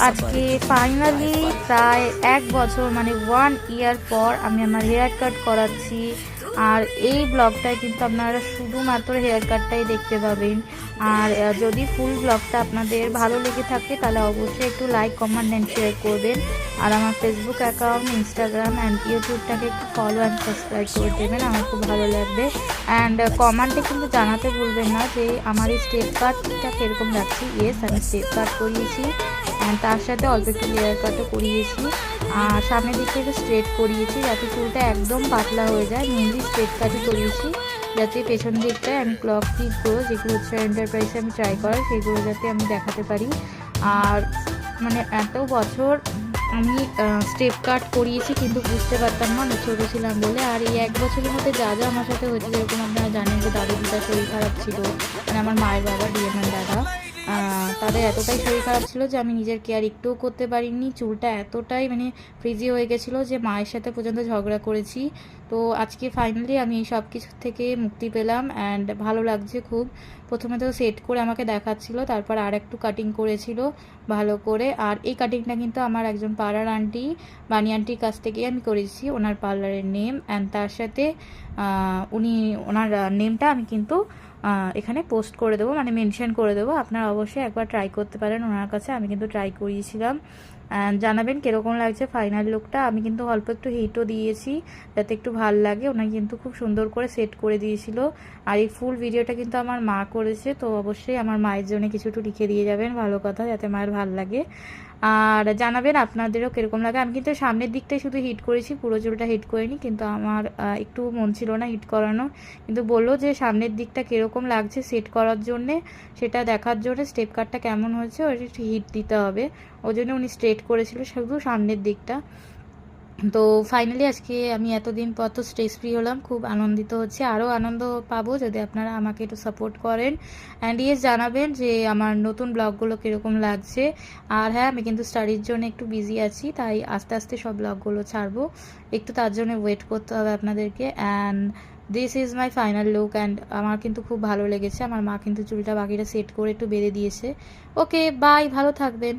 আজকে ফাইনালি প্রায় 1 বছর মানে 1 ইয়ার পর আমি আমার হেয়ার কাট করাচ্ছি। আর এই ব্লগটায় কিন্তু আপনারা শুধুমাত্র হেয়ার কাটটাই দেখতে পাবেন। আর যদি ফুল ব্লগটা আপনাদের ভালো লেগে থাকে তাহলে অবশ্যই একটু লাইক, কমেন্ট অ্যান্ড শেয়ার করবেন। আর আমার ফেসবুক অ্যাকাউন্ট, ইনস্টাগ্রাম অ্যান্ড ইউটিউবটাকে একটু ফলো অ্যান্ড সাবস্ক্রাইব করে দেবেন, আমার খুব ভালো লাগবে। অ্যান্ড কমেন্টে কিন্তু জানাতে ভুলবেন না যে আমার এই স্টেপ কাটটা কীরকম লাগছে। ইয়েস, আমি স্টেপ কাট করিয়েছি অ্যান্ড তার সাথে অল্প একটু লেয়ার কাটও করিয়েছি। আর সামনের দিকে একটু স্ট্রেট করিয়েছি যাতে চুলটা একদম পাতলা হয়ে যায়। মেনলি স্ট্রেট কাটই করিয়েছি যাতে পেছন দিকটায় আমি ক্লক ক্লিপগুলো যেগুলো হচ্ছে এন্টারপ্রাইজে আমি ট্রাই করার সেগুলো যাতে আমি দেখাতে পারি। আর মানে এত বছর আমি স্টেপ কাট করিয়েছি কিন্তু বুঝতে পারতাম না, আমি ছোটো ছিলাম বলে। আর এই 1 বছরের মধ্যে যা যা আমার সাথে হয়েছে, যেরকম আপনারা জানেন যে দাদু দিদার শরীর খারাপ ছিল, মানে আমার মায়ের বাবা ডিএমএন দাদা, তাদের এতটাই শরীর খারাপ ছিল যে আমি নিজের কেয়ার একটুও করতে পারিনি। চুলটা এতটাই মানে ফ্রিজি হয়ে গেছিলো যে মায়ের সাথে পর্যন্ত ঝগড়া করেছি। তো আজকে ফাইনালি আমি এই সব কিছু থেকে মুক্তি পেলাম অ্যান্ড ভালো লাগছে খুব। প্রথমে তো সেট করে আমাকে দেখাচ্ছিল, তারপর আর একটু কাটিং করেছিল ভালো করে। আর এই কাটিংটা কিন্তু আমার একজন পাড়ার আন্টি, বানি আন্টির কাছ থেকে আমি করেছি, ওনার পার্লারের নেম। অ্যান্ড তার সাথে ওনার নেমটা আমি কিন্তু এখানে পোস্ট করে দেবো, মানে মেনশন করে দেবো। আপনারা অবশ্যই একবার ট্রাই করতে পারেন ওনার কাছে, আমি কিন্তু ট্রাই করিয়েছিলাম। জানাবেন কীরকম লাগছে ফাইনাল লুকটা। আমি কিন্তু অল্প একটু হিটও দিয়েছি যাতে একটু ভাল লাগে। ওনাকে কিন্তু খুব সুন্দর করে সেট করে দিয়েছিল। আর এই ফুল ভিডিওটা কিন্তু আমার মা করেছে, তো অবশ্যই আমার মায়ের জন্য কিছু একটু লিখে দিয়ে যাবেন, ভালো কথা, যাতে মায়ের ভাল লাগে। আর জানাবেন আপনাদেরও কীরকম লাগে। আমি কিন্তু সামনের দিকটাই শুধু হিট করেছি, পুরো চুলটা হিট করিনি, কিন্তু আমার একটু মন ছিল না হিট করানো। কিন্তু বললো যে সামনের দিকটা কীরকম লাগছে সেট করার জন্যে, সেটা দেখার জন্য স্টেপ কাটটা কেমন হয়েছে ওটা একটু হিট দিতে হবে, ওই জন্য উনি স্ট্রেট করেছিল শুধু সামনের দিকটা। তো ফাইনালি আজকে আমি এতদিন পর তো স্ট্রেস ফ্রি হলাম, খুব আনন্দিত হচ্ছে। আরও আনন্দ পাবো যদি আপনারা আমাকে একটু সাপোর্ট করেন। অ্যান্ড ইয়েস, জানাবেন যে আমার নতুন ব্লগগুলো কীরকম লাগছে। আর হ্যাঁ, আমি কিন্তু স্টাডির জন্য একটু বিজি আছি, তাই আস্তে আস্তে সব ব্লগগুলো ছাড়বো, একটু তার জন্য ওয়েট করতে হবে আপনাদেরকে। And this is my final look and আমার কিন্তু খুব ভালো লেগেছে। আমার মা কিন্তু চুলটা বাকিটা সেট করে একটু বেঁধে দিয়েছে। ওকে, বাই, ভালো থাকবেন।